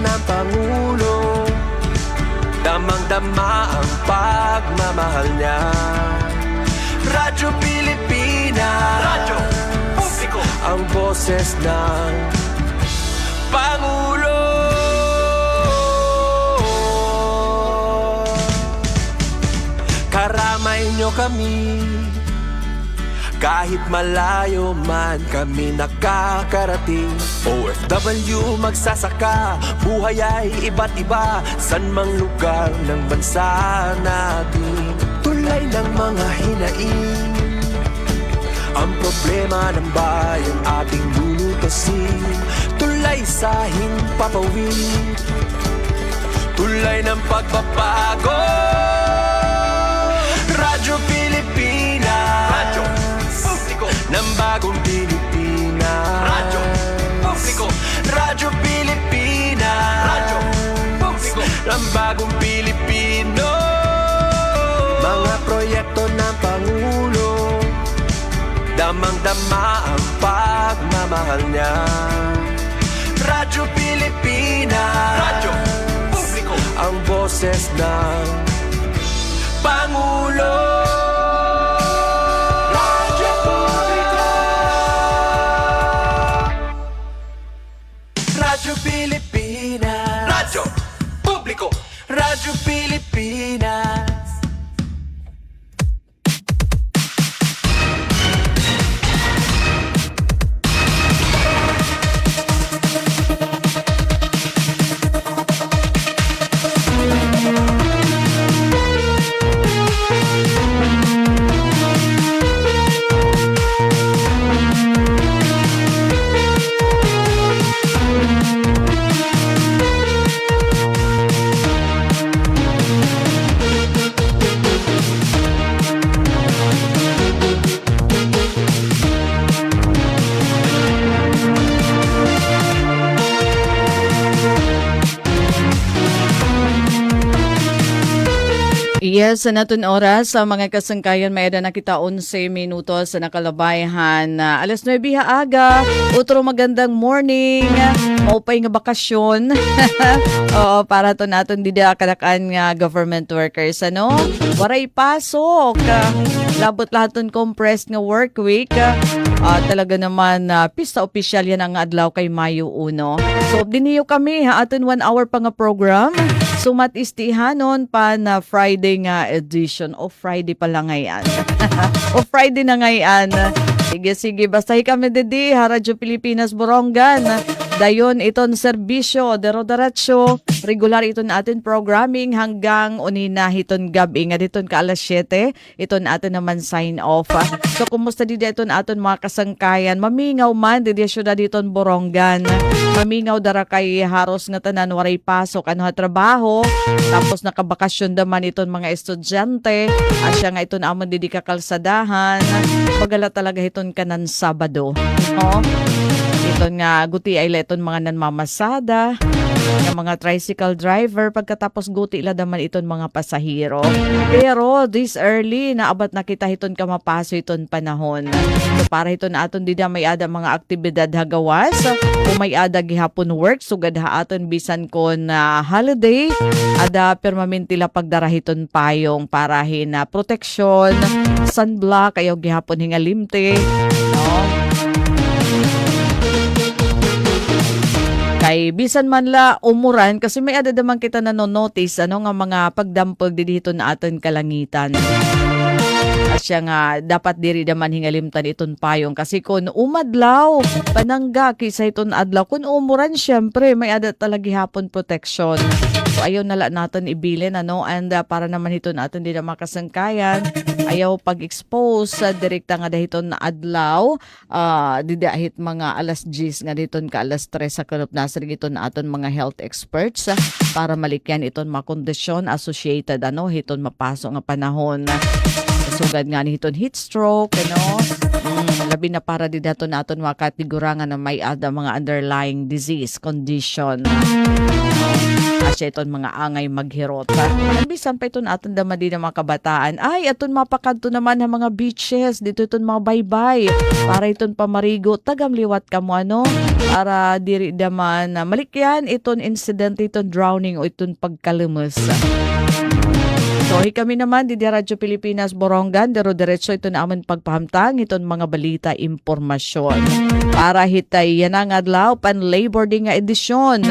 ng Pangulo, damang-dama ang pagmamahal niya. Radyo Pilipinas, radyo publiko, ang boses ng Pangulo. Karamay nyo kami, kahit malayo man kami nakakarating. OFW magsasaka, buhay ay iba't iba, san mang lugar ng bansa natin. Tulay ng mga hinaing, ang problema ng bayan ating lulutasin. Tulay sa himpapawid, tulay ng pagbabago. Radyo Pilipinas, radyo publiko ng bagong Pilipinas. Radyo publiko, Radyo Pilipinas, radyo publiko ng bagong Pilipino. Mga proyekto ng Pangulo, damang-dama ang pagmamahal niya. Radyo Pilipinas, radyo publiko, ang boses ng Pangulo. Radyo publiko, Radyo Pilipinas, radyo publiko, Radyo Pilipinas. Yes, sa naton oras, sa mga kasangkayan, may na kita 11 minutos sa nakalabayhan. Alas 9 aga, utro magandang morning, maupay nga bakasyon. Oo, para to naton dida kanakaan nga government workers, ano? Waray pasok. Labot lahaton compressed nga work week. Talaga naman, pista official yan ang adlaw kay Mayo 1. So, diniyo kami, aton 1 hour pa nga program. Sumat istihanon pa na Friday nga edition. O Friday pa lang ngayon. O Friday na ngayon. Sige, basta kami dedi, Radyo Pilipinas Borongan. Dayon iton serbisyo, dero-derecho, regular iton atin programming hanggang unina hiton gabi nga diton ka alas 7. Iton atin naman sign off. So kumusta didi iton aton mga kasangkayan? Mamingaw man didi syudad diton Borongan. Mamingaw dara kay haros nga tanan waray pasok ano ha trabaho. Tapos nakabakasyon daman iton mga estudyante. Asya nga iton amon didi ka kalsadahan. Pagala talaga iton kanan Sabado. Iton nga guti ay leton mga nanmamasada, ng mga tricycle driver, pagkatapos guti ila daman iton mga pasahero. Pero this early, naabat na kita iton kamapaso iton panahon. So para iton aton dida may ada mga aktibidad hagawas, o may ada gihapon work, sugad ha aton bisan kon holiday, ada permanentila pagdarahiton payong para hina protection, sunblock, ayaw gihapon hingalimte, no? Kay bisan man la umuran kasi may ada damang kita nanonotice ano nga mga pagdampog dito na aton kalangitan. Asya nga dapat diri daman hingalimtan iton payong kasi kung umadlaw panangga kisa iton adlaw kung umuran syempre may ada talaga hapon protection. So ayaw nala natin ibilin ano and para naman iton aton di na makasangkayan ayaw pag-expose direkta nga dahiton na adlaw didahit mga alas 10 nga diton ka alas 3 sa kanup nasrig iton na aton mga health experts para malikyan iton mga kondisyon associated ano hiton mapaso nga panahon. sugad nga ni hiton heat stroke, labi na para di dato naton makatigurangan na may ada mga underlying disease condition. Asya iton mga angay maghirot. Bisan pa iton aton dama din ng mga kabataan. Ay, aton mapakadto naman ng mga beaches. Dito iton mga baybay. Para iton pamarigo. Tagam liwat ka mo para diri daman malikyan iton incident iton drowning o iton pagkalumus. So, kami naman di Radyo Pilipinas Borongan, diretso ito na amon pagpahamtang iton mga balita, impormasyon. Para hitay yan ang adlaw pan Labor Day nga edisyon.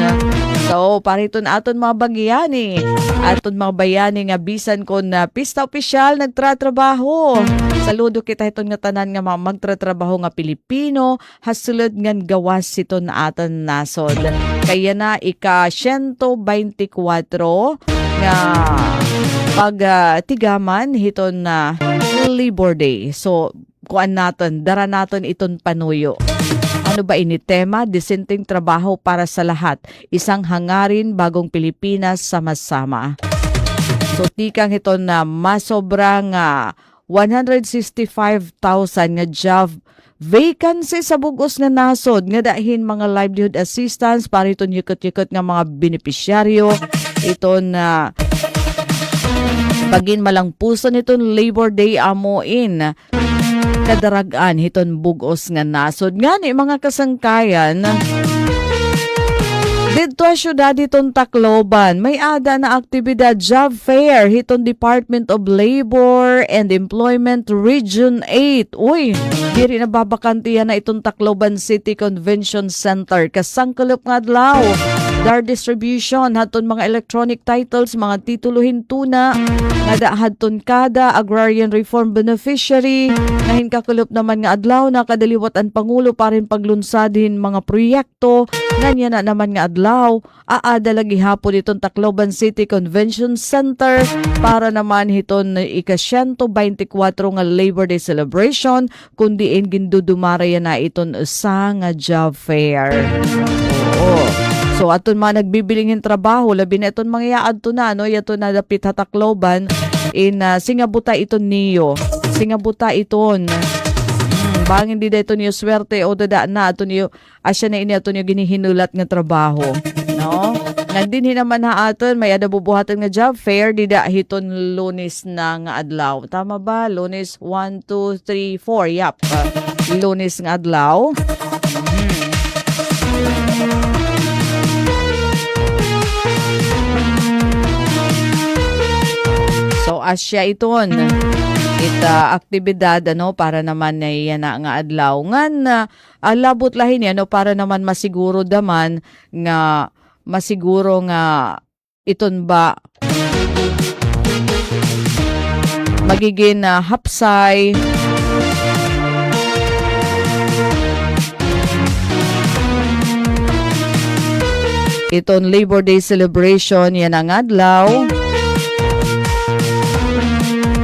So, para iton aton mga bagyani, aton mga bayani nga bisan ko na pista opisyal nagtratrabaho. Saludo kita iton nga tanan nga mga magtratrabaho nga Pilipino, hasulod ngan gawas iton na aton nasod. Kaya na ika 124 nga pag tigaman hiton na Labor Day. So, kuan naton, dara naton iton panuyo. Ano ba ini tema? Disenteng trabaho para sa lahat. Isang hangarin bagong Pilipinas sama-sama. So, tikang hiton na masobrang 165,000 nga job vacancy sa bugos nga nasod nga dahin mga livelihood assistance para iton yukot-yukot nga mga benepisyaryo. Iton na pagin malang puso niton Labor Day amoin kadaragan hiton bugos nga nasod ngani mga kasangkayan dito syudad hiton Tacloban may ada na aktibidad job fair hiton Department of Labor and Employment Region 8. Uy, diri na babakantiyan na itong Tacloban City Convention Center kasangkalop nga adlaw. Dar distribution haton mga electronic titles, mga tituluhin tuna nga hadton kada agrarian reform beneficiary ngahin kakulop naman nga adlaw na kadaliwat ang pangulo parin paglunsadin mga proyekto nganya na naman nga adlaw aada lagi hapon itong Tacloban City Convention Center para naman hiton ika 124 nga Labor Day celebration kundi gindudumara na iton sa nga job fair. Oo. So aton mga nagbibilingin trabaho labi na iton mga yaad to na no yato na dapit Tacloban in singabuta iton niyo. Singabuta iton. Bangin di dito niyo swerte o dada na ato niyo asya na ini ato niyo ginihinulat nga trabaho, no? Nandin naman na aton may ada bubuhatan nga job fair dida hiton Lunes na nga adlaw. Tama ba? Lunes 1 2 3 4. Yap. Lunes nga adlaw. So asya iton ita aktibidad para naman na nga adlaw ngan labot lahin yan para naman masiguro daman nga masiguro nga iton ba magiging hapsay iton Labor Day celebration yan ang adlaw.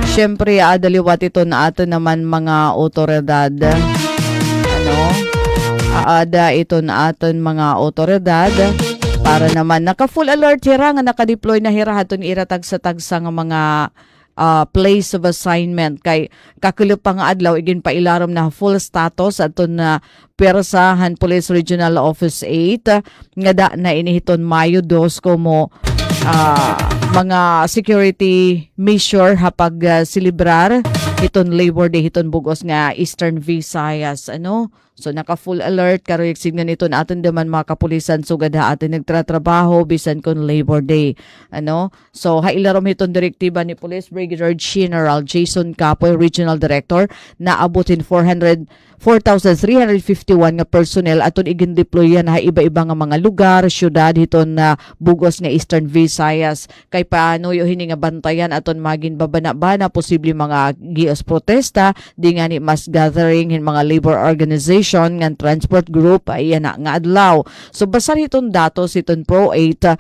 Siyempre, adaliwat ito na ato naman mga otoridad. Aada ito na aton mga otoridad para naman naka-full alert hira nga naka-deploy na hira haton iratag sa tagsa nga mga place of assignment kay kakulop pa nga adlaw igin pa ilarom na full status aton na Persahan Police Regional Office 8 nga da na inihiton Mayo 2 como mga security measure hapag silibrar hiton Labor Day hiton bugos nga Eastern Visayas so naka full alert karoy signan nito na aton daman mga kapulisan sugad ha atin nagtratrabaho bisan kon Labor Day so hailarom hiton direktiba ni Police Brigadier General Jason Capoy Regional Director na abutin 4,351 nga personnel aton igin-deployan ha iba-iba nga mga lugar, syudad hiton na bugos nga Eastern Visayas kay paano yo hini nga bantayan aton magin babana-bana posible mga gios protesta di nga ni mass gathering hin mga labor organization nga transport group ayan na nga adlaw. So basta hiton datos hiton Pro 8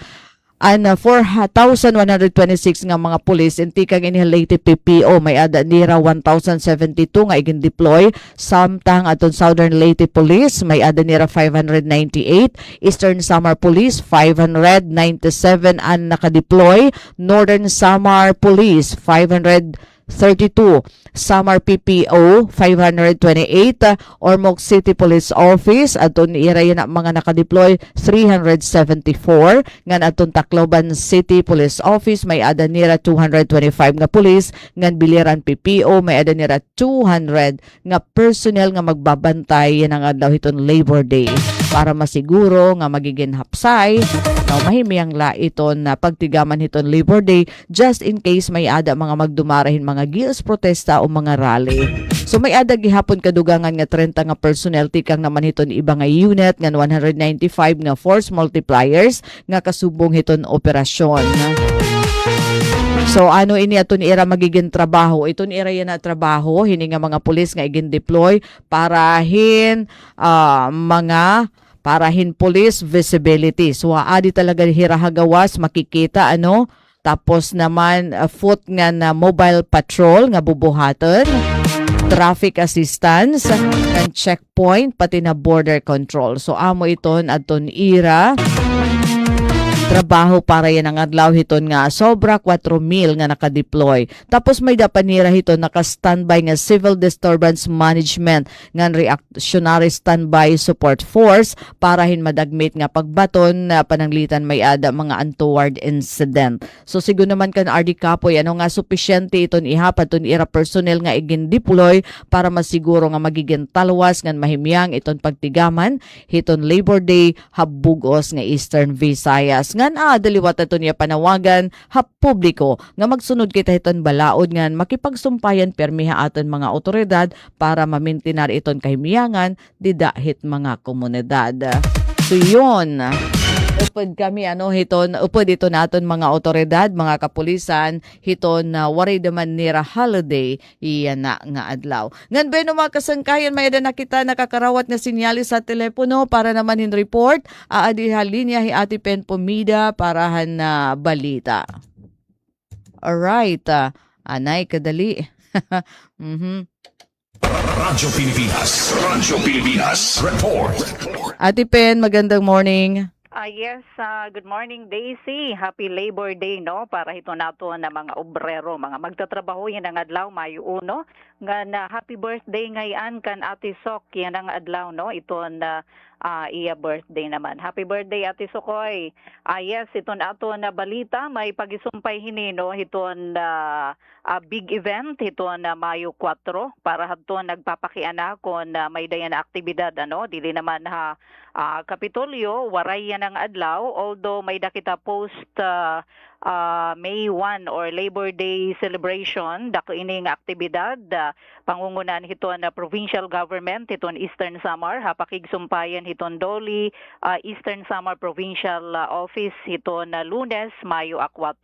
and 4,126 nga mga pulis inti kang inhalated PPO may ada nira 1,072 nga igin-deploy samtang aton Southern Leyte Police may ada nira 598 Eastern Samar Police 597 ang nakadeploy Northern Samar Police 500 32. Samar PPO 528, Ormoc City Police Office aton ira yan ang mga nakadeploy 374, ngan aton Tacloban City Police Office may ada nira 225 nga pulis, ngan Biliran PPO may ada nira 200 nga personnel nga magbabantay yan ang adlaw hiton Labor Day para masiguro nga magiging hapsay na mahimiyang la iton na pagtigaman hiton Labor Day just in case may ada mga magdumarahin mga gills protesta o mga rally. So may ada gihapon kadugangan nga 30 nga personnel tikang naman hiton iba nga unit ngan 195 nga force multipliers nga kasubong hiton operasyon. So ano ini aton ira magiging trabaho? Iton ira yan na trabaho hini nga mga pulis nga igin deploy parahin police visibility. So adi talaga hirahagawas makikita ano. Tapos naman foot nga na mobile patrol nga bubuhaton, traffic assistance, and checkpoint pati na border control. So amo iton aton ira trabaho para yan ang adlaw hiton nga sobra 4,000 nga nakadeploy. Tapos may dapanira hiton naka-standby nga Civil Disturbance Management nga reactionary standby support force para hin madagmit nga pagbaton na pananglitan may ada mga untoward incident. So siguro naman kan RD Kapoy ano nga sufisyente iton ihapat ton ira personnel nga igin deploy para masiguro nga magiging talwas nga mahimyang iton pagtigaman hiton Labor Day habugos nga Eastern Visayas. Ngan daliwat ato niya panawagan publiko nga magsunod kita iton balaod ngan makipagsumpayan permiha aton mga otoridad para mamintinar iton kahimiyangan didahit mga komunidad. So yun. Upod kami upod ito naton mga otoridad, mga kapulisan hiton na waray daman nira holiday iyan na nga adlaw. Ngan beno mga kasangkayan may na kita nakakarawat na sinyalis sa telepono para naman in report aadi linya hi Ate Pen Pomida parahan na balita. Alright, anay kadali. Radyo Pilipinas, report. Ate Pen, magandang morning. Yes, good morning Daisy. Happy Labor Day no para hito nato na mga obrero, mga magtatrabaho yan ang adlaw Mayo 1 nga na happy birthday ngayon kan Ate Sok yan ang adlaw no iton iya birthday naman. Happy birthday Ate Sokoy. Yes, iton ato na balita may pagisumpay hini no hiton big event hiton na Mayo 4 para hadto nagpapakiana kon may dayan na aktibidad ano dili naman Kapitolyo waray yan ang adlaw although may dakita post May 1 or Labor Day celebration dako ini nga aktibidad pangungunan hiton na provincial government hiton Eastern Samar hapakigsumpayan hiton Doli Eastern Samar Provincial Office hiton Lunes Mayo 4.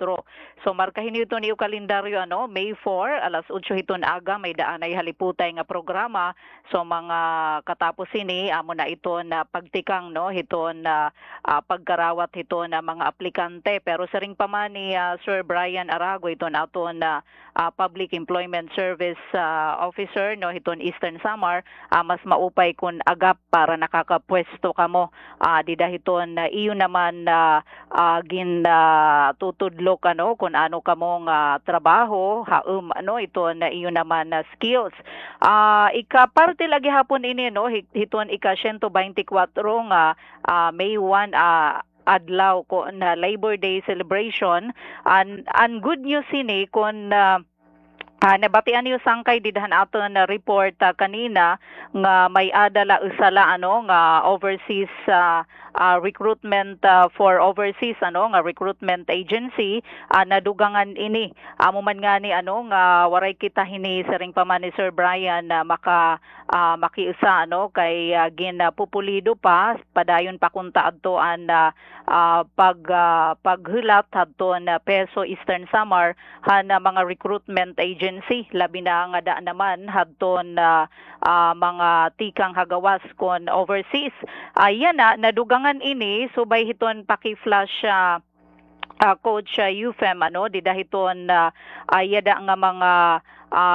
So markahin hiton iyo kalendaryo ano May 4 alas 8 hiton aga may daanay haliputay nga programa so mga katapos ini amo na iton pagtikang no hiton pagkarawat hiton mga aplikante pero sa ring paman ni Sir Brian Arago iton aton Public Employment Service Officer no hiton Eastern Samar mas maupay kun agap para nakakapwesto kamo dida hiton iyo naman gin tutudlo kano kun ano kamong trabaho ano iton iyo naman skills ikaparte lagi hapon ini no hiton ika 124 nga May 1 adlaw ko na Labor Day celebration and good news ini kon nabatian niyo sangkay didhan ato na report kanina nga may adala usala ano nga overseas recruitment for overseas ano nga recruitment agency nadugangan ini amo man nga ni ano nga waray kita hini sa ring paman ni Sir Brian na makiusa ano kay ginapupulido pa padayon pa kunta adtoan paghulat adto na Peso Eastern Samar na mga recruitment agency labi na nga da naman hadton mga tikang hagawas kon overseas ayan nadugangan ini subay hiton paki-flash Coach UFEM ano didahiton ayada nga mga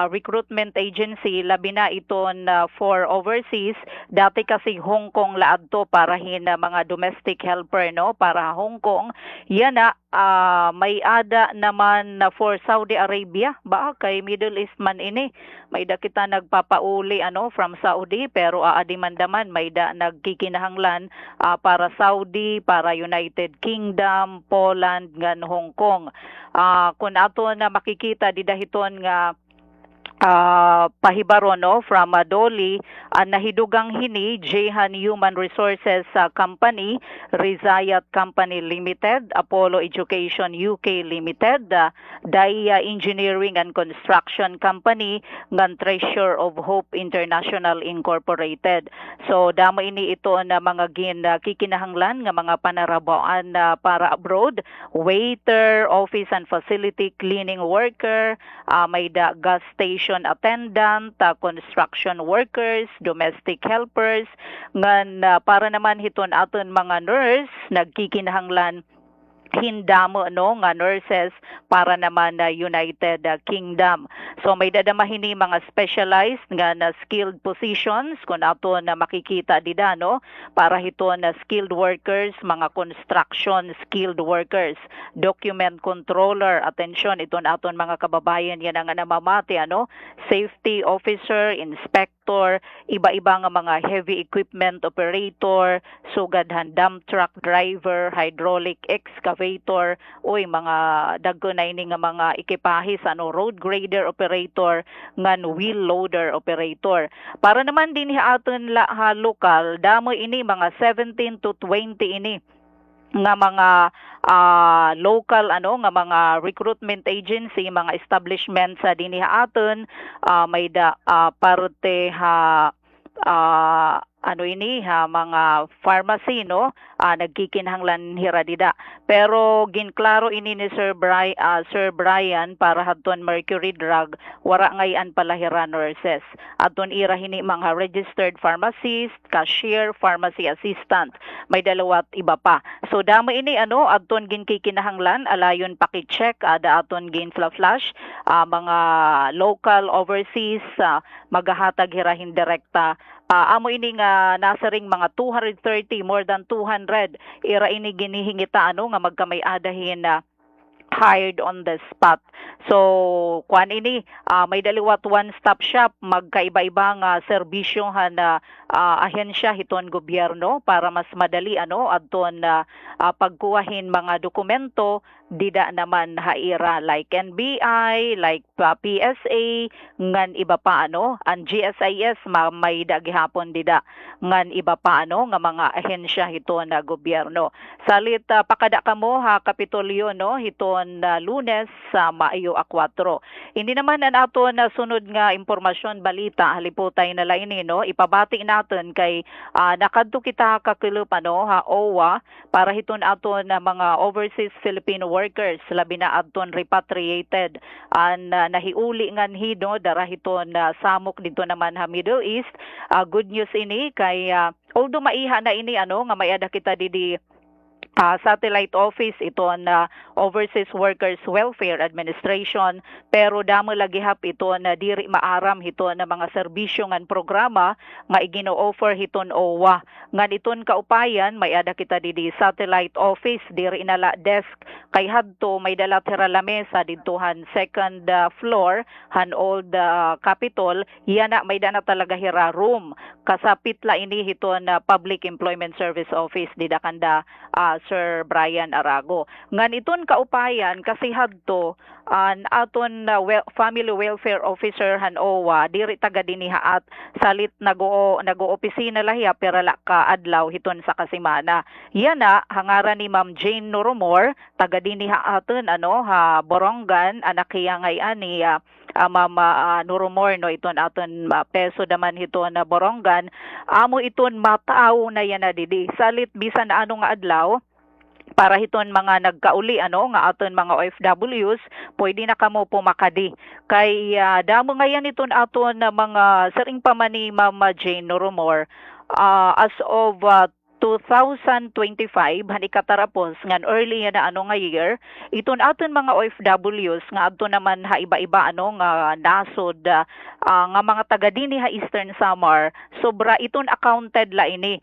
recruitment agency labi na iton for overseas. Dati kasi Hong Kong laadto para mga domestic helper no para Hong Kong. Yan na may ada naman na for Saudi Arabia ba kay Middle East man ini. May da kita nagpapauli from Saudi pero adi man daman may da nagkikinahanglan para Saudi, para United Kingdom, Poland, ngan Hong Kong. Kung ato na makikita di dahiton nga pahibaro no from Dolly nahidugang hini Jehan Human Resources Company, Rizayat Company Limited, Apollo Education UK Limited, Daya Engineering and Construction Company, ngan Treasure of Hope International Incorporated. So damo ini ito na mga kikinahanglan nga mga panarabaan para abroad, waiter, office and facility cleaning worker, may da gas station attendant, construction workers, domestic helpers, ngan para naman hiton aton mga nurse nagkikinahanglan hindamo no nga nurses para naman na United Kingdom. So may dadamahini mga specialized nga na skilled positions kung ato na makikita dida no para hito na skilled workers, mga construction skilled workers, document controller, attention iton aton mga kababayan yan ang namamati safety officer, inspector, iba-iba nga mga heavy equipment operator, sugadhan dump truck driver, hydraulic excavator, mga dagkunay ni nga mga ekipahe sa road grader operator, ngan wheel loader operator. Para naman din aton lokal, damo ini mga 17 to 20 ini nga mga local nga mga recruitment agency, mga establishment sa dinhi aton, may da parte mga pharmacy no nagkikinahanglan hiradida. Pero ginklaro ini ni Sir Brian para hadton Mercury Drug wara ngayan pala hira nurses. Adton ira hini mga registered pharmacist, cashier, pharmacy assistant. May dalawat iba pa. So damo ini adton ginkikinahanglan alayon paki-check ada aton gin flash mga local overseas magahatag hirahin direkta. Amo ini nga nasa ring mga 230, more than 200 ira ini ginihingita nga magkamay-adahin na hired on the spot. So kuan ini may daliwat one-stop shop, magkaiba-iba nga serbisyohan na ahensya hiton gobyerno para mas madali adton pagkuhahin mga dokumento dida naman haira like NBI, like PSA, ngan iba pa ang GSIS may dagihapon dida ngan iba pa nga mga ahensya hiton na gobyerno. Salit pakada kamo Kapitolyo hiton Lunes sa Maayo 4. Hindi naman ang aton na sunod nga impormasyon balita haliputay na laini ipabati natin kay nakadto kita kakilop OWA para hiton aton na mga overseas Filipino workers labi na adton repatriated nahiuli ngan hido dara hiton samok dito naman Middle East. Good news ini kay although maiha na ini nga may ada kita di satellite office ito na Overseas Workers Welfare Administration, pero damo lagi hap ito na diri maaram ito na mga serbisyo ngan programa nga igino-offer hiton OWA. Ngan iton kaupayan may ada kita di satellite office diri inala desk kay hadto may dala tira lamesa didtohan second floor han old Capitol yana may dana talaga hira room kasapit la ini hiton na Public Employment Service Office didakanda Sir Brian Arago. Ngan iton kaupayan kasi hadto aton family welfare officer han OWA diri taga dinihaat salit nag-oopisina lahiya pero la ka adlaw hiton sa kasimana. Yana hangaran ni Ma'am Jane Noromor taga dinihaaton Borongan anak iya ngayon ni Mama Noromor iton aton peso daman hiton na Borongan amo iton mataaw na yana didi salit bisan na nga adlaw para hiton mga nagkauli nga aton mga OFWs pwede na kamo pumakadi kay damo ngayon iton aton na mga saring pa man ni Mama Jane Noromor as of 2025 hani katarapos ngan early na ano nga year iton aton mga OFWs nga adto naman ha iba-iba ano nga nasod nga mga taga dinhi ha Eastern Samar sobra iton accounted la ini.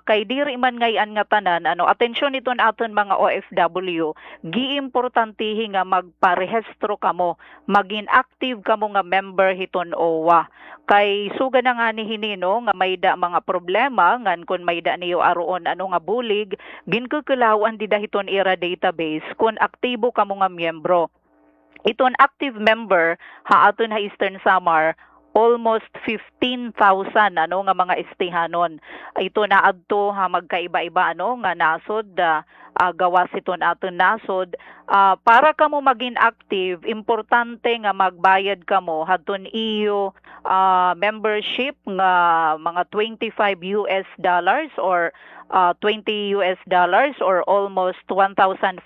Kay diri man ngayan nga tanan ano atensyon iton aton mga OFW giimportantihi nga magparehistro kamo maging active kamo nga member hiton OWA kay suga na nga ni hinino nga may da mga problema ngan kun may da niyo aroon ano nga bulig ginkukulawan di dahiton ira database kun aktibo kamo nga miyembro. Iton active member ha aton ha Eastern Samar almost 15,000 ano nga mga estihanon. Ito na adto ha magkaiba-iba ano nga nasod gawas iton aton nasod. Para kamo maging active importante nga magbayad kamo hadton iyo membership nga mga $25 or $20 or almost 1,500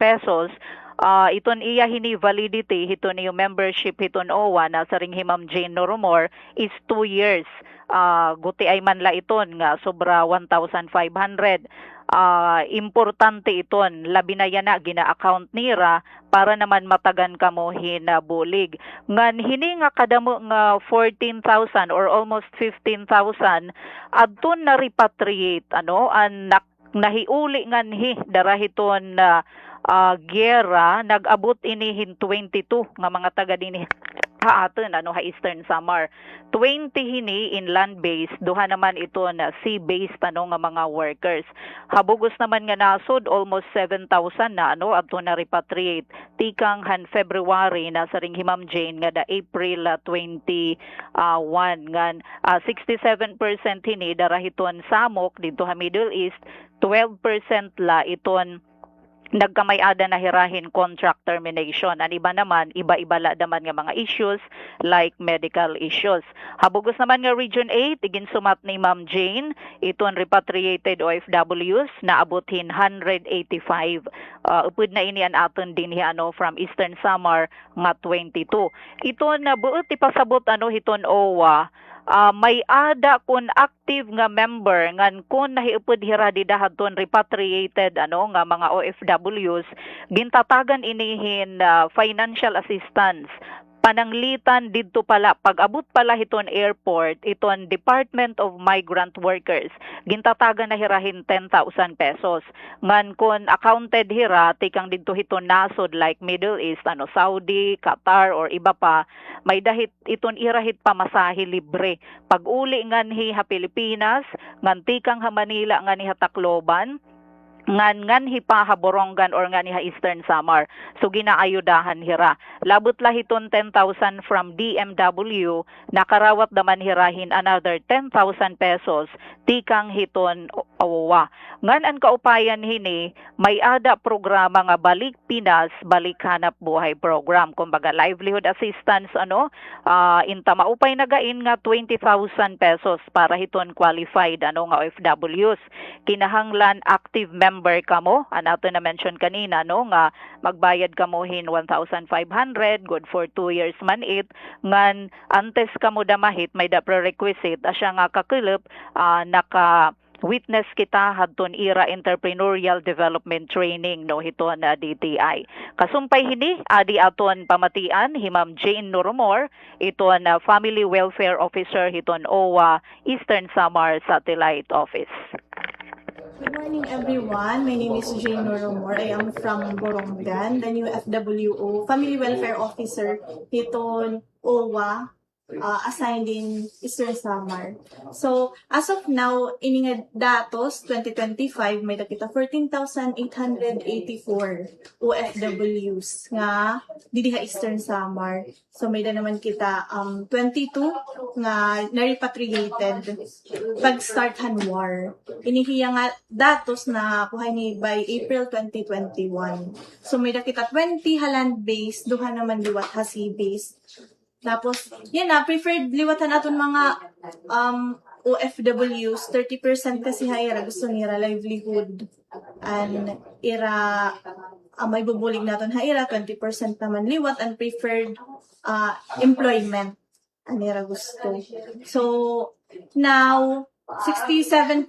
pesos. Iton iya hini validity hiton yung membership hiton OWA na sa ring Himam Jane Noromor is 2 years. Guti ay man la iton nga sobra 1,500. Importante iton labi na yan na gina-account nira para naman matagan kamo hinabulig. Ngan hini nga kadamo nga 14,000 or almost 15,000 adton na repatriate ano an nahiuli ngan hi darahiton gera nag-abot inihin 22 nga mga taga dinhi ha aton ano ha Eastern Samar 20 hini inland based duha naman ito na sea based ano nga mga workers habugos naman nga nasod almost 7,000 na ano adto na repatriate tikang han February na sa ring Himam Jane nga da April 21 ngan 67% hini darahiton samok dito ha Middle East 12% la iton nagkamay-ada na hirahin contract termination. Ang iba naman, iba-iba la naman nga mga issues like medical issues. Habugos naman nga Region 8, igin sumat ni Ma'am Jane, iton repatriated OFWs na abutin 185. Upod na ini an aton din ano from Eastern Samar nga 22. Iton na buot ipasabot ano hiton OWA may ada kun active nga member ngan kun nahiupod hira di dahadton repatriated ano nga mga OFWs gintatagan inihin financial assistance pananglitan didto pala pag-abot pala hiton airport iton Department of Migrant Workers gintatagan na hirahin 10,000 pesos ngan kun accounted hira tikang didto hiton nasod like Middle East ano Saudi, Qatar or iba pa may dahit iton irahit pamasahe libre pag-uli ngan hi ha Pilipinas ngan tikang ha Manila ngan hi ha Tacloban ngan hipa ha Borongan or ngan ha Eastern Samar. So ginaayudahan hira. Labot la hiton 10,000 from DMW, nakarawat naman hirahin another 10,000 pesos tikang hiton OWA. Ngan ang kaupayan hini, may ada programa nga Balik Pinas, Balik Hanap Buhay program. Kumbaga livelihood assistance ano, inta maupay nagain nga 20,000 pesos para hiton qualified ano nga OFWs. Kinahanglan active member kamo, anato na mention kanina no nga magbayad kamo hin 1,500 good for 2 years man it ngan antes kamo damahit may da prerequisite asya nga kakilip naka witness kita hadton ira entrepreneurial development training no hiton na DTI. Kasumpay hini adi aton pamatian Himam Jane Noromor iton family welfare officer hiton OWA Eastern Samar Satellite Office. Good morning, everyone. My name is Jane Noromor. I am from Borongan, the new FWO, Family Welfare Officer, hiton OWA, assigned in Eastern Samar. So, as of now, ining datos, 2025, may nakita 14,884 OFWs nga didiha Eastern Samar. So, may na naman kita 22 nga na-repatriated pag-start han war. Inihiya nga datos na kuhay ni by April 2021. So, may nakita 20 land-based, duha naman liwat ha sea-based. Tapos, yan na, preferred liwatan aton mga OFWs, 30% kasi hayra gusto nira livelihood. And ira, may bubulig naton hayra, 20% naman liwat and preferred employment. Anira gusto. So, now, 67%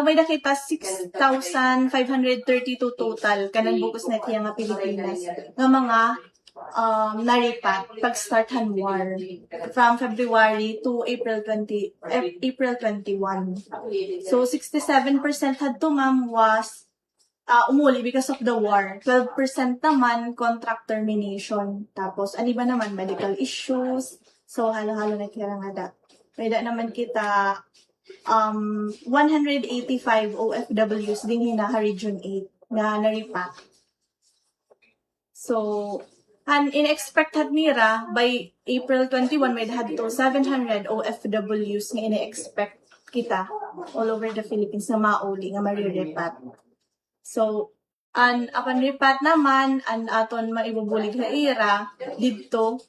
may nakita 6,532 total kanang bukos na tiya nga Pilipinas nga mga naripat pag-start han war from February to April 21. So 67% hadto ma'am was umuli because of the war. 12% naman contract termination. Tapos ano ba naman medical issues. So halo-halo na kaya nga da. May da naman kita 185 OFWs din hinaha Region 8 na naripat. So, in-expect had nira by April 21 may had to 700 OFWs nga in-expect kita all over the Philippines na mauli nga marirepat. So, upon repat naman, aton maibubulig na ira, dito,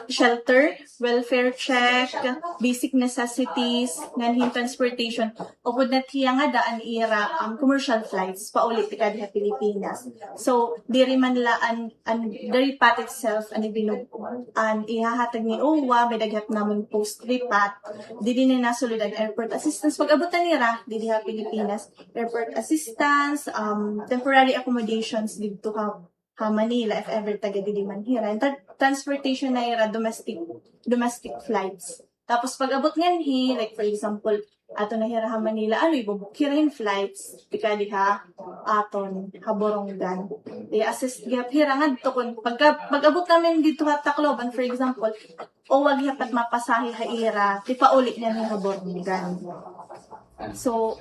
shelter, welfare check, basic necessities, nanhin transportation, o kung natiya nga daan ira, commercial flights, paulit ka diha Pilipinas. So, diri man la, the repat itself, ihahatag ni OWA, may daghat naman post-repat, dili na nasulod ang airport assistance. Pag-abutan nira, dili ha Pilipinas, airport assistance, temporary accommodations dito ka Manila if ever taga dili man hira. And transportation na ira domestic flights. Tapos pag abot nganhi, like for example, ato na hira Manila, ibubuk hirahin flights tika diha aton haboronggan. I-assist gyap hira ngadto kun pag abot namin dito ha Tacloban for example, o wag yapat mapasahi ha ira, ti pauli na ni haboronggan. So,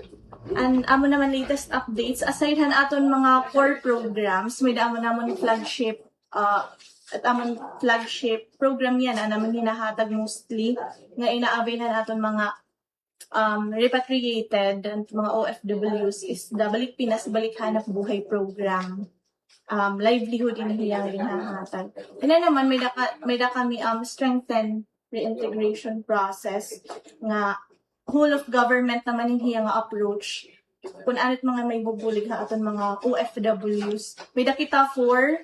amo naman latest updates, aside han aton mga core programs, may amo naman flagship, at amon flagship program yan, naman hinahatag mostly, nga ina-avail han aton mga repatriated, mga OFWs, is the Balik Pinas, Balik Hanap Buhay program. Livelihood inihiyang hinahatag. And then naman, may da kami strengthen reintegration process, nga whole of government naman yung hiyang approach. Kung anit mga may bubulig ha aton mga OFWs. May dakita 4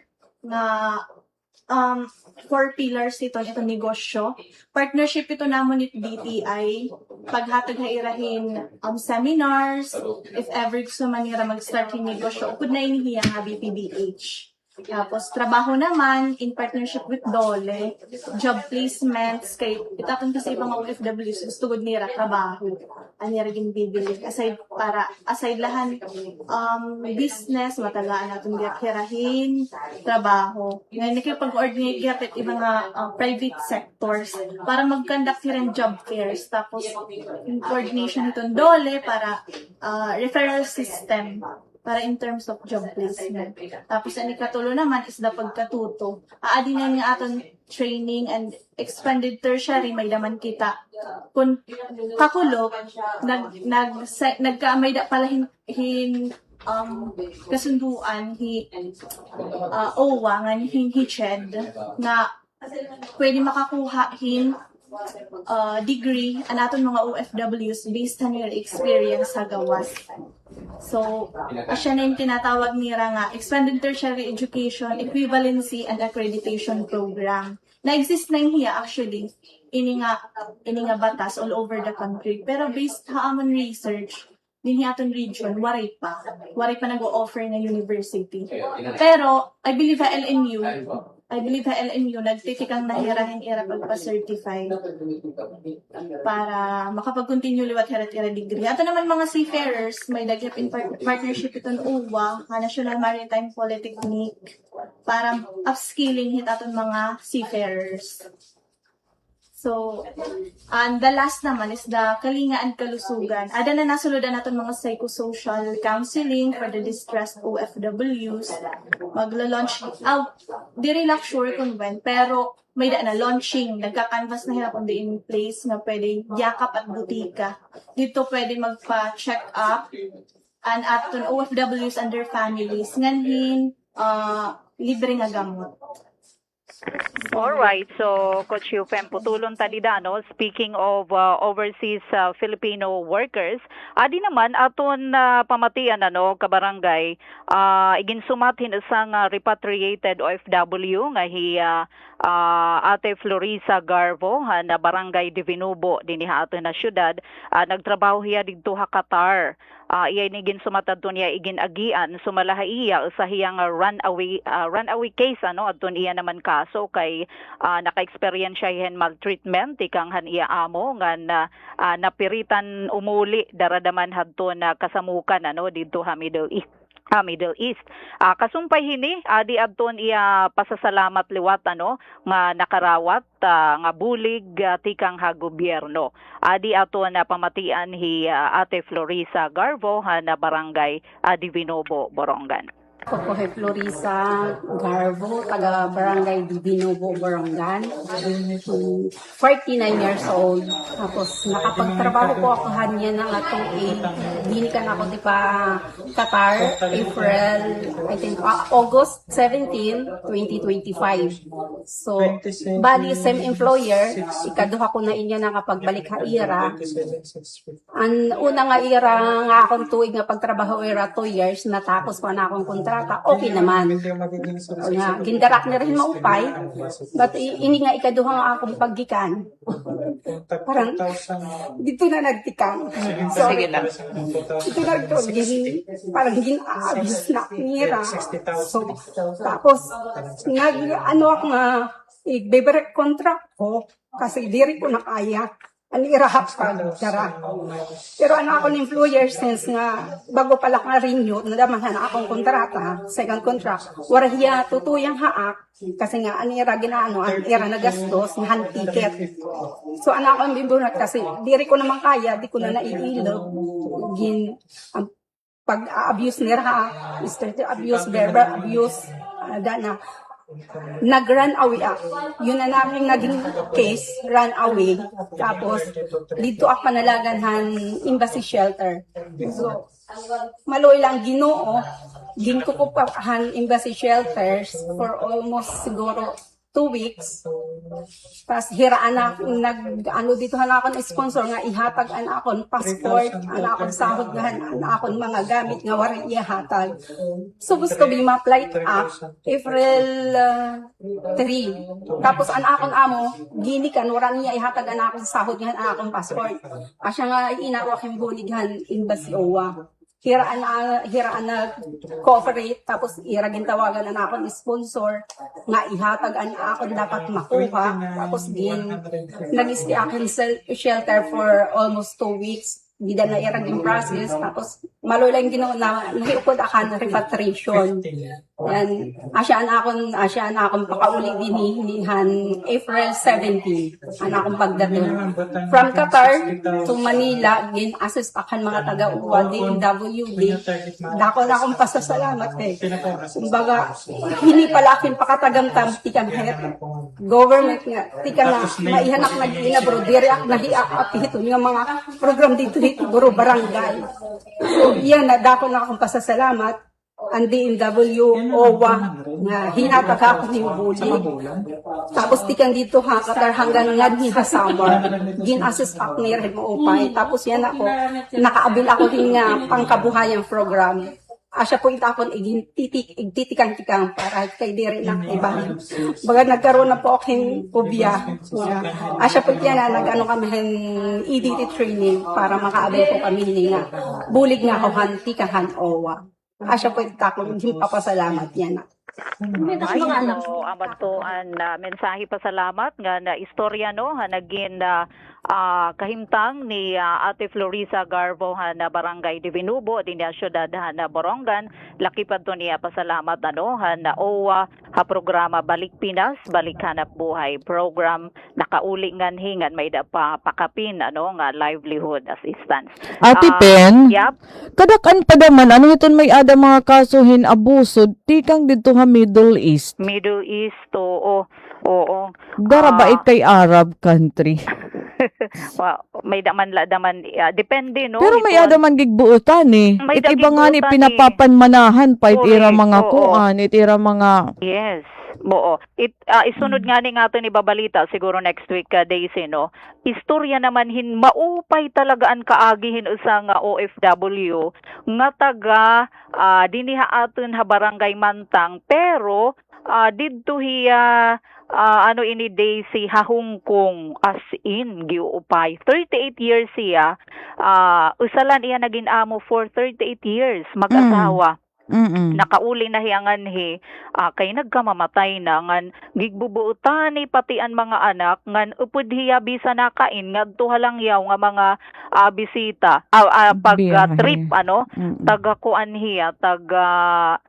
pillars itong negosyo. Partnership ito namon it DTI. Paghatag ha irahin seminars. If ever gusto man nila mag-start yung negosyo, kung na inihiyang ha BPDH. Tapos, trabaho naman in partnership with DOLE, job placements, kay itatong kasi ibang OFWs, gusto gud nila trabaho. Anira gin bibili. Aside lahan, business, matagaan natin hirahin, trabaho. Ngayon, nakipag-coordinate gapit ibang private sectors para mag-conduct rin job fairs. Tapos, in coordination itong DOLE para referral system para in terms of job placement. Tapos, ang ikatulo naman is the pagkatuto. Aadinan nga aton training and expanded tertiary, may laman kita. Kung kakulo, nagkaamay da pala kasunduan, OWA, nga HICHED, na pwede makakuha degree anaton mga OFWs based on your experience sa gawas. So, asya na yung tinatawag nila nga Expanded Tertiary Education, Equivalency and Accreditation Program. Na-exist na yung hiya actually, ini nga batas all over the country. Pero based haamon research, din aton region, waray pa nag-o-offer na university. Pero, I believe LNU, nagtitikang nahirahin ira pagpa-certify para makapag-continue liwat hirat-ira degree. Ato naman mga seafarers, may dagyap in partnership iton OWA, National Maritime Polytechnic, para upskilling hit aton mga seafarers. So, and the last naman is the Kalingaan Kalusugan. Ada na nasuludan natin mga psychosocial counseling for the distressed OFWs. Magla-launch, di lang sure kung when, pero may na launching, nagka-canvas na hirap on the in place na pwede yakap at butika. Dito pwede magpa-check up and aton OFWs and their families. Nganhin, libre nga gamot. Alright, so Coach Yufem, putulong talida, no? Speaking of overseas Filipino workers, adi naman aton pamatian kabarangay, igin sumatin isang repatriated OFW nga Ate Florisa Garvo na barangay Divinubo dinhi ato na syudad. Nagtrabaho hiya didto ha Qatar. Iya nigin sumatadto niya igin agian sumalahay iya sa hiyang runaway case adton iya naman kaso kay naka-experience siya hen maltreatment ikang han iya amo nga napiritan umuli daradaman hadto na kasamukan didto ha Middle East. Kasumpay hini di adton iya pasasalamat liwat nga nakarawat nga bulig tikang ha gobyerno. Di aton na pamatian hi Ate Florisa Garvo na barangay Divinobo, Borongan. Ako po kay Florisa Garvo, taga Barangay Divinobo, Borongan. 49 years old. Tapos nakapagtrabaho po ako hanya ng atong binikan ako di pa Qatar, April, I think August 17, 2025. So, bali same employer, ikaduha ko na inya nakapagbalik ha ira. Ang una nga ira nga akong tuig nga pagtrabaho ira 2 years, natapos pa na akong kontrata, okay naman. Nga, gindarak na rin maupay, but ini nga ikaduha nga akong paggikan. Parang, dito na nagtikang. So, Sige lang. dito na parang gin-abuse na nira. So, tapos, ako nga, i-break contract ko, kasi diri ko na kaya. Ang irahap pa, dara. Pero ako ng employer since nga, bago pala ka renew, nadamahan na akong kontrata, second contract, warahiya tutuyang haak, kasi nga, ang ira nagastos, nga ticket. So, ako ang bibunat kasi, diri ko naman kaya, di ko na naiilog, pag-abuse nira, street abuse, verbal abuse, nag-run away ako. Yun na namin naging case, run away. Tapos, dito ako panalaganhan embassy shelter. So, maloy lang Ginoo, ginkukupahan embassy shelters for almost siguro 2 weeks. Tapos hiraan na, dito na ako ng sponsor nga ihatag ang akong passport, ang akong sahod nga, ang akong mga gamit nga waring ihatag. Supposed to be ma-flight up April 3. Tapos ang akong amo, ginikan, waring niya ihatag ang akong sahod nga, ang akong passport. Asya nga inawaking bulighan embassy OWA. Hiraan na cooperate, tapos iragin tawagan na akong sponsor nga ihatag ang akong dapat makuha, tapos nag-stay akin shelter for almost 2 weeks. Di na iragin process, tapos maloy lang na nahiupod akan repatriation. Yan, asya na akong pakauli dinihan April 17, ang akong pagdating. From Qatar to Manila, assist akan mga taga-uwa, DMWD. Dako na akong pasasalamat Kumbaga, hindi pala akin pakatagamtam, tikang head. Government nga, tikang nga, maihanak nag-ina bro, diri-ak nahiak-apito nga mga program dito bro, barangay. So, yan, dako na akong pasasalamat. Ang DMW, OWA, nga hinatag ako ni Buli. Tapos tikan dito Qatar hanggang nga ni Hasamar. Gin-assist ako ni Red Maupay. Tapos yan ako, nakaabil ako din nga pangkabuhayang program. Asya po itakon igtitikang-tikang para kay diri lang iba. Baga nagkaroon na po aking kubya. Asya po yan na kami EDT training para makaabil po kami nga. Bulig nga ako tikahan OWA. Asya po itakon, hindi papasalamat yan. Amatuan na mensahe pasalamat nga na istorya naging kahimtang ni Ate Florisa Garvo na barangay Divinubo din na syudad na Borongan. Laki pa to niya pasalamat na OWA ha programa Balik Pinas Balik Hanap Buhay program nakauli ngan hingan may da pa pakapin nga livelihood assistance. Ate Pen, Yep. kadakan pa daman, ano iton may ada mga kasuhin abuso, tikang dito ha Middle East. Middle East, oo. Dara bait kay Arab country. May daman depende Pero may ada man gigbuutan May It iba nga ni gigbuutan pinapapanmanahan pa itira Correct, mga oo. kuan, itira mga Yes. Oo. Isunod nga ni nga ito ni Babalita siguro next week Daisy Istorya naman maupay talaga ang kaagihin usang OFW nga taga diniha aton ha barangay Mantang pero didto hiya ano ini Daisy hahungkong as in giupay 38 years siya, usalan iya naging amo for 38 years mag-asawa. Nakauli na hiyangan kay nagkamamatay na ngan gigbubuutan ni pati ang mga anak ngan upod hiya bisa nakain ngadto halang yaw nga mga bisita pag Biyahe. trip taga kuan hiya taga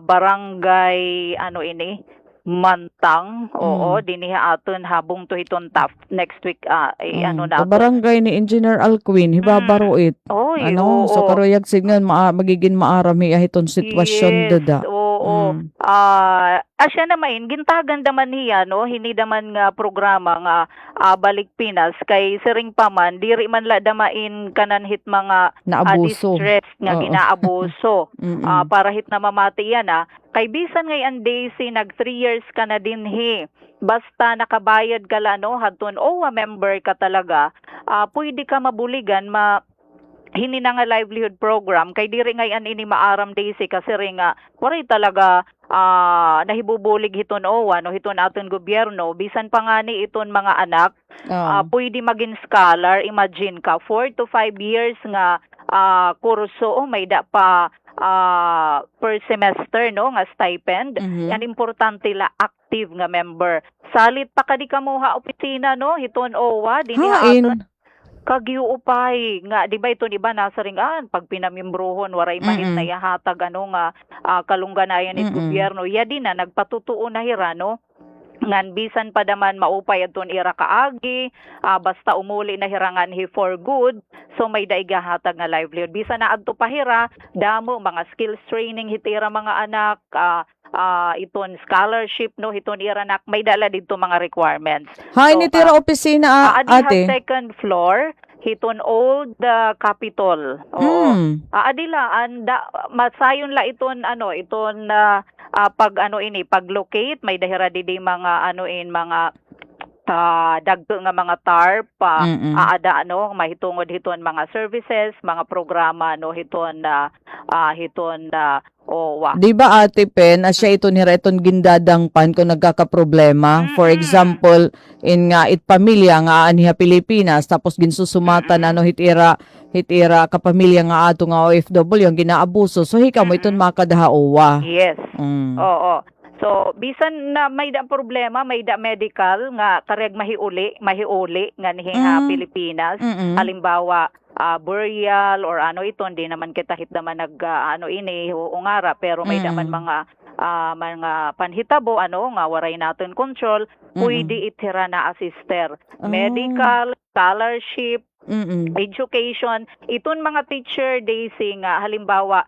barangay Mantang, oo, diniha aton habong to hiton taf next week Sa na barangay ni Engineer Alquin, hibabaruit. Oy, So oo. karuyag signal magiging maarami ahiton sitwasyon Yes, dada. oo. Asya naman, gintagan daman niya, no? Hindi daman nga programa nga balik Pinas kay siring paman, diri man la damain kanan hit mga Naabuso. distress nga Oo. ginaabuso. Mm-mm. Para hit na mamati yan, Kay bisan ngayon Daisy, nag 3 years ka na din Basta nakabayad ka la, no? Hadton, member ka talaga, pwede ka mabuligan, hini na nga livelihood program kay diri ngayon ini maaram Daisy kasi ring waray talaga nahibubulig hiton no hiton aton gobyerno bisan pa nga ni iton mga anak pwede maging scholar. Imagine ka 4 to 5 years nga kurso may da pa per semester, no, nga stipend. Yan importante la active nga member. Salit pa kadi kamuha opisina, no, hiton dinhi aton kagiupay nga di ba ito ni ba nasa ringan pag pinamimbrohon waray mahit na ihatag nga kalungganayan ni gobyerno ya din na nagpatutuo na hira, no, ngan bisan pa daman maupay aton ira kaagi basta umuli na hirangan for good, so may daigahatag nga livelihood bisan na adto pa hira damo mga skills training hitira mga anak iton scholarship, no, hiton ira nak may dala dito mga requirements. Hay ni tira opisina ate. Second floor hiton old Capitol. Adilaan masayon la iton iton pag pag-locate may dahira didi mga mga dagto nga mga tarp aada mahitungod hiton mga services, mga programa, no, hiton Di ba ate Pen, asya ito nira iton gindadangpan kung nagkakaproblema. For example, in nga it pamilya nga aniha Pilipinas tapos ginsusumata na hitira kapamilya nga ato nga OFW ang ginaabuso. So hikaw mo iton makadahaowa. Yes. Oo. So bisan na may da problema, may da medical nga kareg mahiuli nga niha Pilipinas. Halimbawa burial or iton di naman kita hit naman ungara pero may daman mga panhitabo nga waray naton control, pwede itira na assister. Medical, scholarship, education, iton mga teacher Daisy nga halimbawa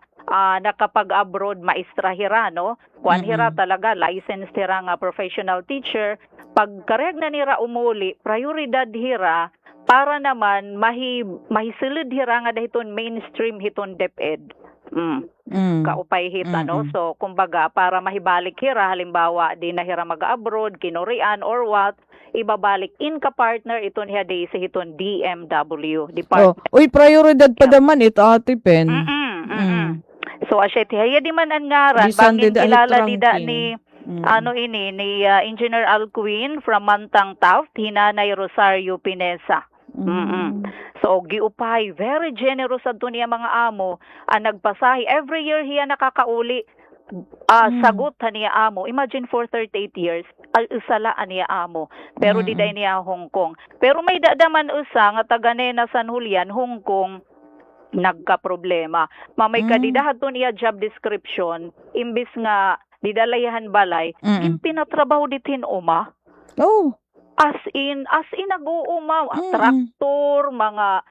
nakapag-abroad maestra hira, no? Kuan hira talaga, licensed hira nga professional teacher. Pag kareg na nira umuli, prioridad hira para naman mahisilid hira nga dahiton mainstream hiton DepEd. Kaupay hita, no? So, kumbaga, para mahibalik hira, halimbawa, di na hira mag-abroad, kinurian, or what, ibabalik in ka partner, iton hiya di sa hiton DMW. Uy, prioridad pa daman ito, ate Pen. So, asyet, hiya di man ang ngaran, Bisan bangin dida kilala hitranking. dida ni Engineer Alcuin from Mantang Taft, hinanay Rosario Pinesa. So giupay very generous adto niya mga amo nagpasahi every year hiya nakakauli sagot niya amo. Imagine for 38 years usala niya amo pero di day niya Hong Kong. Pero may dadaman usa nga taga Nena San Julian Hong Kong nagka-problema. Mamay kadidahat to niya job description imbis nga didalayahan balay pinatrabaho ditin uma. As in nag-uumaw, traktor, mga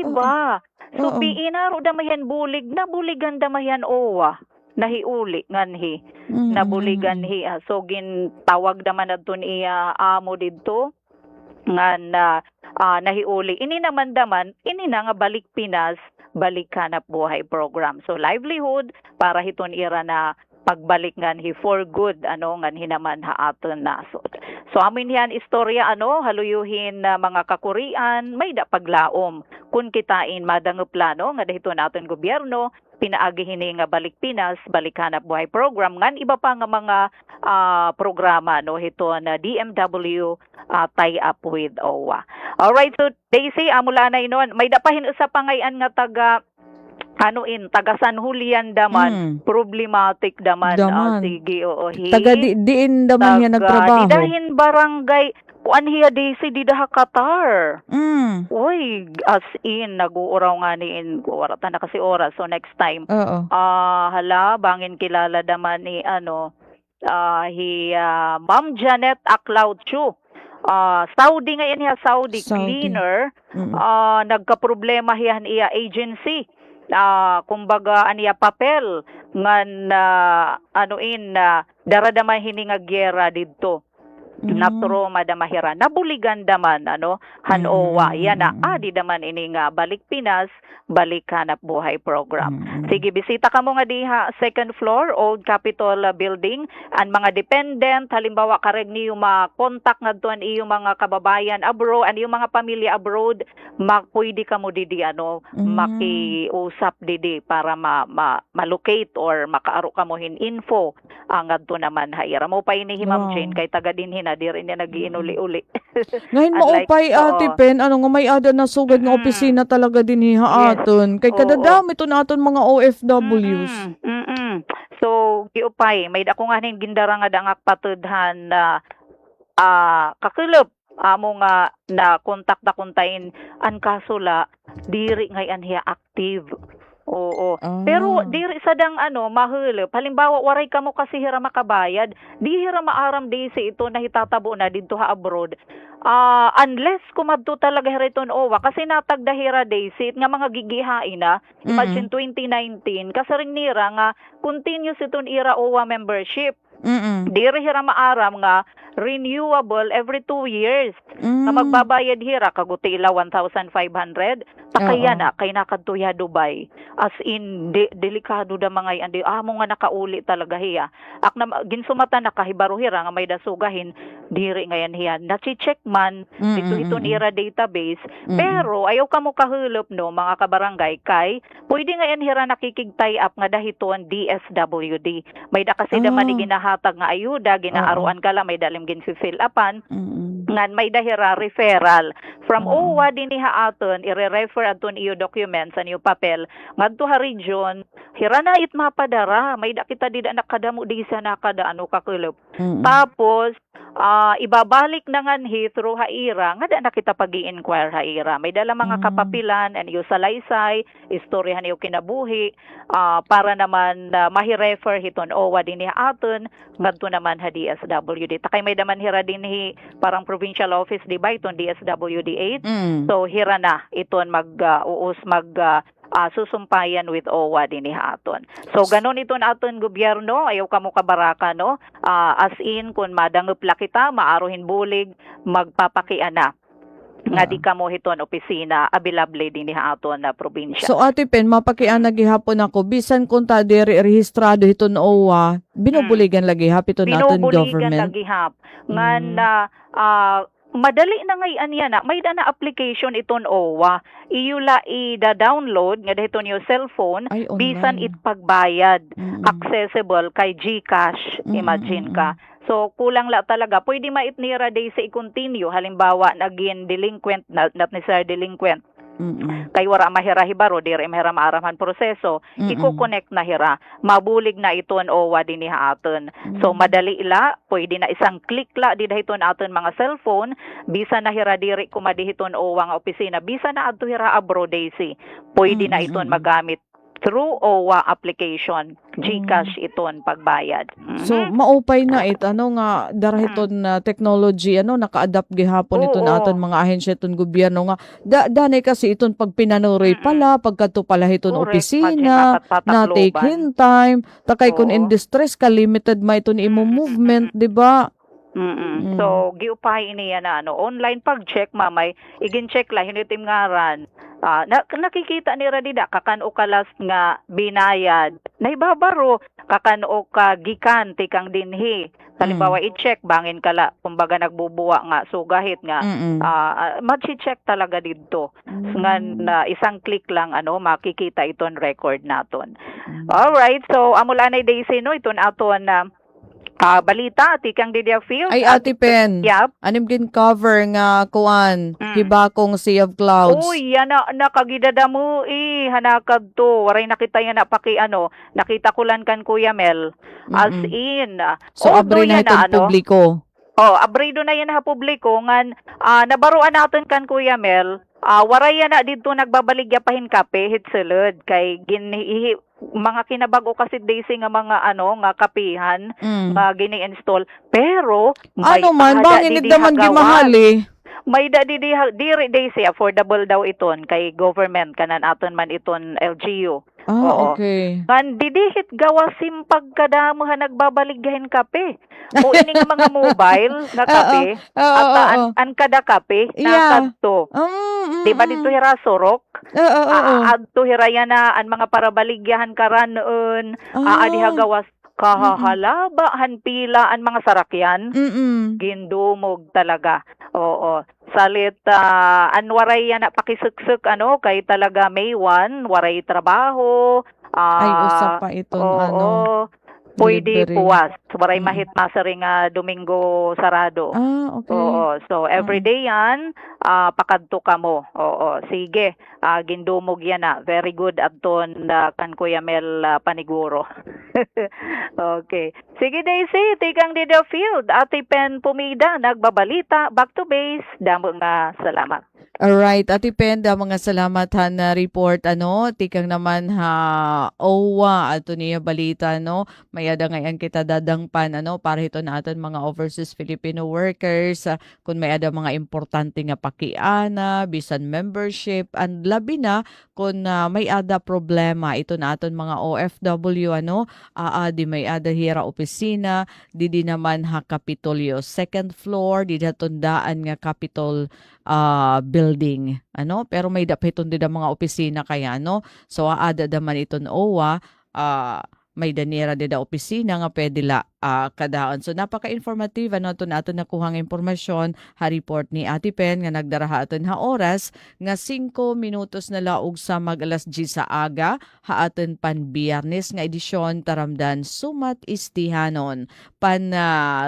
iba. So, piinaro damayan bulig, nabuligan damayan nahiuli, nganhi, nabuligan hiya. So, tawag naman na dun iya amo dito, ngan nahiuli. Ini naman ini na nga balik Pinas, balik hanap buhay program. So, livelihood, para hiton ira na pagbalik ngan hi for good ngan hinaman ha aton nasod. So amin yan istorya haluyuhin na mga kakurian may da paglaom kun kitain madangop plano nga dahito naton gobyerno pinaagi hini nga balik Pinas balik hanap buhay program ngan iba pa nga mga programa hito na DMW tie up with OWA. Alright, so Daisy amula na inon may dapahin sa pangayan nga taga taga San Julian daman problematic daman. Sige Taga diin daman yan nagtrabaho. Didahin barangay kuan hiya Daisy didaha Qatar. Uy, as in nag-uuraw nga niin warata na kasi oras so next time. Oo. Hala bangin kilala daman ni Ma'am Janet Aclaud Chu. Saudi ngayon niya Saudi cleaner nagka-problema hiyan iya agency kumbaga aniya papel ngan daradama hini nga gera didto natro madamahira nabuligan daman hanowa yan di daman ini nga balik Pinas balik hanap buhay program. Sige bisita kamo nga diha second floor Old Capitol building ang mga dependent halimbawa kareg niyo ma-contact ngadtuan iyo mga kababayan abroad and yung mga pamilya abroad pwede kamo didi makiusap didi para ma-locate or makaaro kamo hin info ngadto naman hayra mo pa ini Ma'am Jane kay taga din dir niya nagiinuli-uli. Ngayon maupay Ate Pen, nga may ada na sugad nga opisina talaga din aton. Kay kadadami ito na aton mga OFWs. So, giupay, may dako nga ning gindara nga dangak patudhan na kakilop amo nga na kontak da kuntain an kasula diri ngay anhiya active. Oo. Pero diri sa dang mahulop. Halimbawa waray kamo kasi hira makabayad, di hira maaram di si ito na hitatabo na dito ha abroad. Unless kumadto talaga hira iton OWA kasi natagda hira Daisy nga mga gigihain na imagine 2019 kasaring nira nga continuous iton ira OWA membership. Diri hira maaram nga renewable every 2 years. Na magbabayad hira kaguti ila 1,500. Takaya na kay nakadtuya Dubai. As in delikado da mga andi mo nga nakauli talaga hiya. Ak na ginsumata na kahibaro hira nga may dasugahin diri ngayan hiya. Nachi-check man dito iton ira database pero ayaw kamo kahulop mga kabarangay kay pwede ngayon hira nakikig-tie up nga dahiton DSWD. May da kasi daman ginahatag nga ayuda ginaaruan kala may dalim gin-fill upan ngan may dahira referral from OWA dinhi aton ire-refer aton iyo documents and iyo papel ngadto ha region hira na it mapadara may da kita dida nakadamo di sa nakada kakulop tapos ibabalik na ngan through haira nga da na kita pag-i-inquire haira may dala mga kapapilan and iyo salaysay istoryahan iyo kinabuhi para naman mahi-refer hiton OWA dinhi aton ngadto naman ha DSWD takay may daman hira dinhi parang provincial office di ba iton DSWD 8 so hira na iton susumpayan with OWA dinhi aton. So ganon iton aton gobyerno ayaw kamo kabaraka as in kun madangop la kita maaruhin bulig magpapakiana nga di kamo hiton opisina abilable dinhi aton na probinsya. So Ate Pen mapakiana gihapon ako bisan kun ta diri rehistrado hiton OWA binubuligan lagi hapiton aton government. Binubuligan lagi hap ngan madali na ngayon yan may na application iton OWA iyula i-download nga dahiton yung cellphone bisan it pagbayad accessible kay GCash imagine ka. So kulang la talaga pwede maitnira day sa i-continue halimbawa naging delinquent not necessarily delinquent kay wara mahira hibaro diri mahira maaraman proseso iko-connect na hira mabulig na iton OWA dinhi aton. So madali la pwede na isang click la di dahiton aton mga cellphone bisan na hira diri kumadihiton OWA nga opisina bisan na adto hira abroad Daisy pwede na iton magamit through OWA application GCash iton pagbayad. So maupay na nga darahiton na technology naka-adapt gihapon ito na aton mga ahensya iton gobyerno nga danay kasi iton pag pinanuray pala pagkadto pala iton opisina na take in time takay kun in distress ka limited ma iton imo movement di ba? Mm. So giupahay niya na online pag-check mamay igin-check la hinitim ngaran. Nakikita ni Radida kakano kalas nga binayad. Naibabaro kakano ka gikan tikang dinhi. Halimbawa i-check bangin kala kumbaga nagbubuwa nga so gahit nga mag-check talaga dito. Nga isang click lang makikita iton record naton. All right, so amulanay Daisy no iton aton na balita tikang Didia Field. Ay, Ate Pen. Yep. Anim gin cover nga kuan, hibakong Sea of Clouds. Uy, yan nakagidada mo hanakad to. Waray nakita yan paki nakita ko lan kan Kuya Mel. As in. So, abre na itong publiko. Abrido na yan publiko ngan nabaruan natin kan Kuya Mel. Waray yan dito nagbabaligya pahin kape hitsulod kay mga kinabago kasi Daisy nga mga nga kapihan nga gini-install pero bangin naman gimahali. may diri Daisy affordable daw iton kay government kanan aton man iton LGU. Okay. Kan didihit gawa simpag kadamuhan nagbabaligyahin kape. O ining mga mobile nga kape at an kada kape na kadto. Di ba dito hira sorok? Adto hira yan na ang mga parabaligyahan karan noon. Adiha gawas kahahalaba hanpila ang mga sarakyan. Gindumog talaga. Oo. Salit anwaray yan pakisuksuk kay talaga May 1 waray trabaho. Ay usap pa iton pwede delivery. puwas. Waray mahit masaring Domingo sarado. Okay. Oo. So everyday yan pakadto ka mo. Oo. Sige. Gindumog yan na. Very good adton kan Kuya Mel paniguro. Okay. Sige Daisy, tikang Didia Field. Ate Pen Pumida nagbabalita back to base. Damo nga salamat. Alright, Ate Pen, mga salamat na report tikang naman OWA ato niya balita mayada ngayon kita dadangpan para ito na aton mga overseas Filipino workers kung may ada mga importante nga pakiana, bisan membership and labi na kung may ada problema ito na aton mga OFW di may ada hira opisina di naman Kapitolyo second floor di tundaan nga Capitol building pero may dapiton din ang mga opisina kaya so aada daman iton OWA may danira din opisina nga pwede la kadaon. So napaka-informative to nato nakuhang impormasyon report ni Ate Pen nga nagdaraha aton oras nga 5 minutos na laog sa mag-alas 10 sa aga haaton pan Biyernes nga edisyon taramdan sumat istihanon pan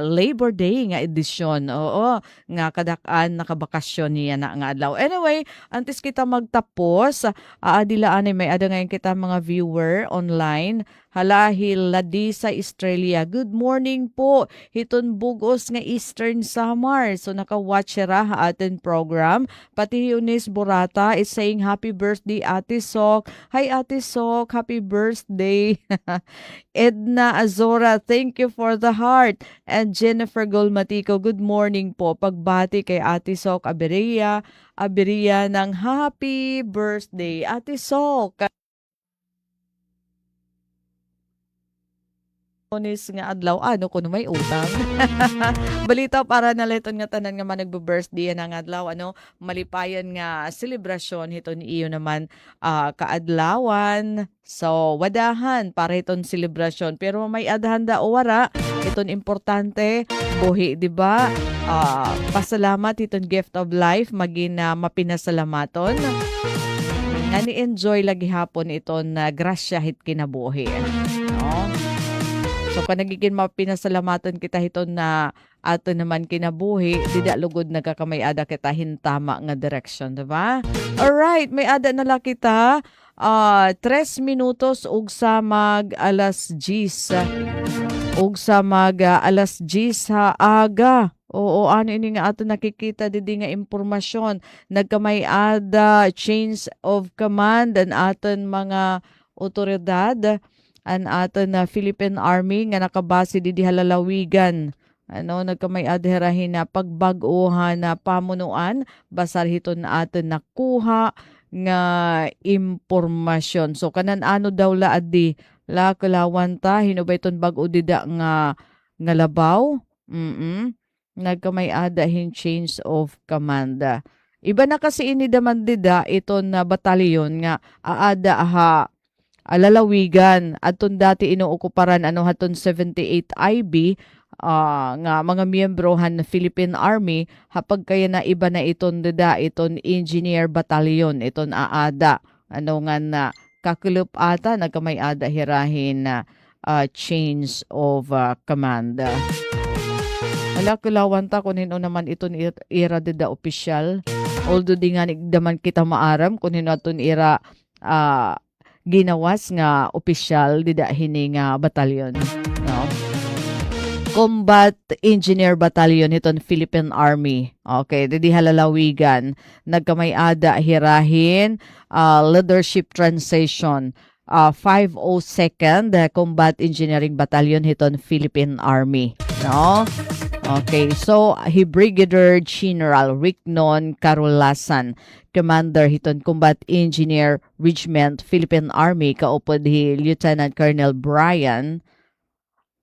Labor Day nga edisyon. Oo nga kadakan nakabakasyon niya na nga adlaw. Anyway, antes kita magtapos adilaan may ada ngayon kita mga viewer online halahil ladi sa Australia. Good morning po. Hiton bugos nga Eastern Samar. So naka-watch ra atin program. Pati Eunice Borata is saying happy birthday Ate Sok. Hi Ate Sok, happy birthday. Edna Azora, thank you for the heart. And Jennifer Golmatico, good morning po. Pagbati kay Ate Sok Aberia ng happy birthday Ate Sok. Nga adlaw kuno may utang. Balita para naleton nga tanan nga managbe-birthday nga adlaw malipayan nga selebrasyon hiton iyo naman kaadlawan. So wadahan para iton selebrasyon pero may adhan da o wara iton importante buhi di ba? Pasalamat iton gift of life maging mapinasalamaton. Nga ni-enjoy lagi hapon iton grasya hit kinabuhi. So kanagigin mapinasalamatan kita hiton na ato naman kinabuhi, dida lugod nagkakamay ada kita hintama nga direction, diba? Alright, may ada nala kita 3 minutos ug sa mag alas 10. Ug sa mag alas 10 ha aga. Oo, ini nga ato nakikita didi nga impormasyon. Nagkamay ada change of command an aton mga otoridad an aton na Philippine Army nga nakabase di halalawigan. Nagkamay adherahin na pagbag-ohan na pamunuan basar hiton na aton nakuha nga impormasyon. So kanan daw la addi la kalawan ta hinubay ton bag-o dida nga labaw. nagkamay-ada hin change of command. Iba na kasi ini damandida ito na batalyon nga aada alalawigan aton dati inuokuparan haton 78 IB nga mga miyembro han Philippine Army hapag kaya na iba na iton dida iton engineer batalyon iton aada nga na kakulup ata nagkamay-ada hirahin na change of command. Wala kulawan ta kung hino naman iton ira dida official. Although di nga nigdaman kita maaram kung hino aton ira ginawas nga official dida hini nga batalyon. No? Combat Engineer Battalion iton Philippine Army. Okay, didi halalawigan. Nagkamay-ada hirahin leadership transition. 502nd Combat Engineering Battalion hiton Philippine Army. No? Okay, so Brigadier General Ricknon Carolasan, Commander hiton Combat Engineer Regiment Philippine Army, kaupod Lieutenant Colonel Brian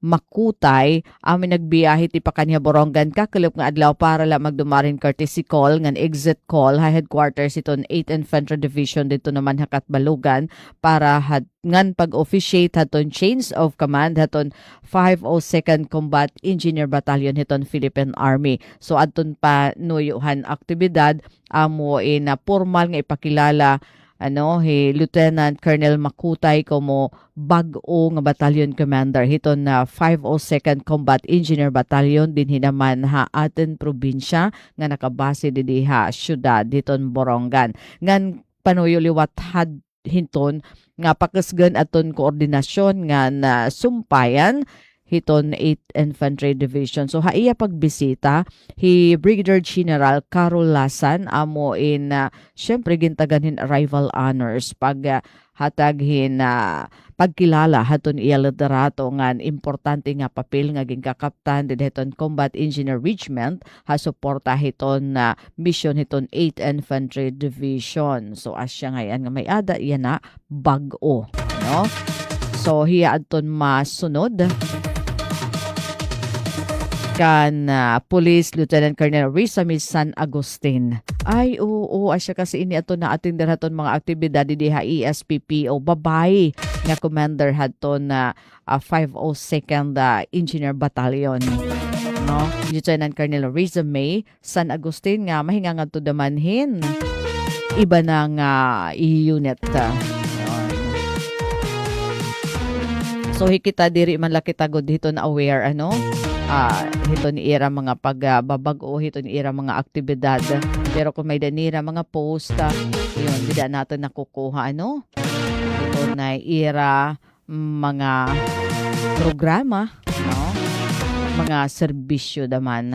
Makutay, amin nagbiyahe ti pa kanya Borongan kakulop nga adlaw para la magdumarin courtesy call ngan exit call headquarters iton 8th Infantry Division dito naman hakat Balugan para ngan pag-officiate haton change of command haton 502nd Combat Engineer Battalion hiton Philippine Army. So adton pa nuyuhan aktibidad amo na formal nga ipakilala Lieutenant Colonel Makutay como bag-o nga battalion commander hiton na 502nd Combat Engineer Battalion din hinaman aten probinsya nga nakabase didi syudad hiton Borongan. Ngan panuyo liwat hinton nga pakasgan aton koordinasyon nga na sumpayan hiton 8th Infantry Division. So haiya pagbisita Brigadier General Carolasan amo syempre gintaganhin arrival honors pag hataghin pagkilala haton iya liderato nga importante nga papel nga gingkakaptan hiton Combat Engineer Regiment suporta hiton mission hiton 8th Infantry Division. So asya ngayon nga may ada iyan na bag-o. No? So hiya adton masunod kan Police Lieutenant Colonel Rizamis San Agustin. Ay, oo, asya kasi ini ato na atin haton mga aktibidad di ESPP o babay nga commander haton na 502nd Engineer Battalion. No? Lieutenant Colonel Rizamis San Agustin nga mahinga nga to damanhin. Iba na nga i-unit. So hikita diri man lakitagod dito na aware hiton ira mga pagbabago hiton ira mga aktibidad pero kung may danira mga post yun dida natin nakukuha ito na ira mga programa mga serbisyo daman.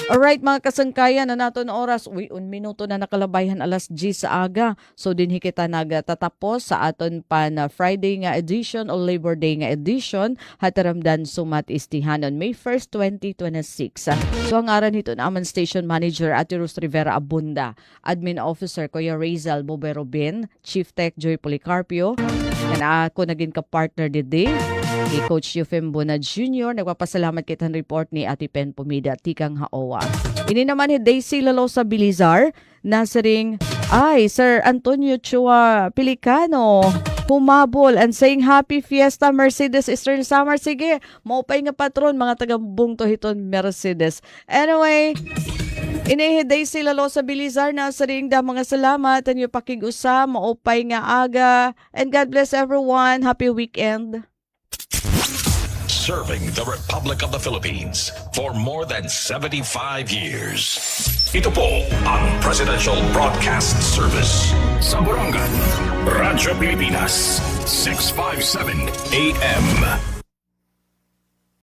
Alright mga kasangkayan na nato na oras. Uy, 1 minuto na nakalabayhan alas 10 sa aga. So din kita nagtatapos sa aton pa na Friday nga edition o Labor Day nga edition. Hataramdan sumat istihanon May 1st, 2026. So ang aran hito na aman Station Manager Ate Rose Rivera Abunda, Admin Officer Kuya Rizal Boberobin, Chief Tech Joy Policarpio, na ako naging ka-partner didi. Coach Eufem Bona Jr. Nagpapasalamat kitang report ni Ate Pen Pumida Tikang Haowa. Ini naman ni Daisy Lalosa Bilizar nasaring Sir Antonio Chua Pelicano humabol and saying Happy Fiesta Mercedes Eastern Summer. Sige, maupay nga patron mga taga-bung to hiton Mercedes. Anyway, ini Daisy Lalosa Bilizar nasaring da mga salamat and yung pakig-usa maupay nga aga and God bless everyone. Happy weekend. Serving the Republic of the Philippines for more than 75 years. Ito po ang Presidential Broadcast Service sa Borongan, Radyo Pilipinas, 657 AM.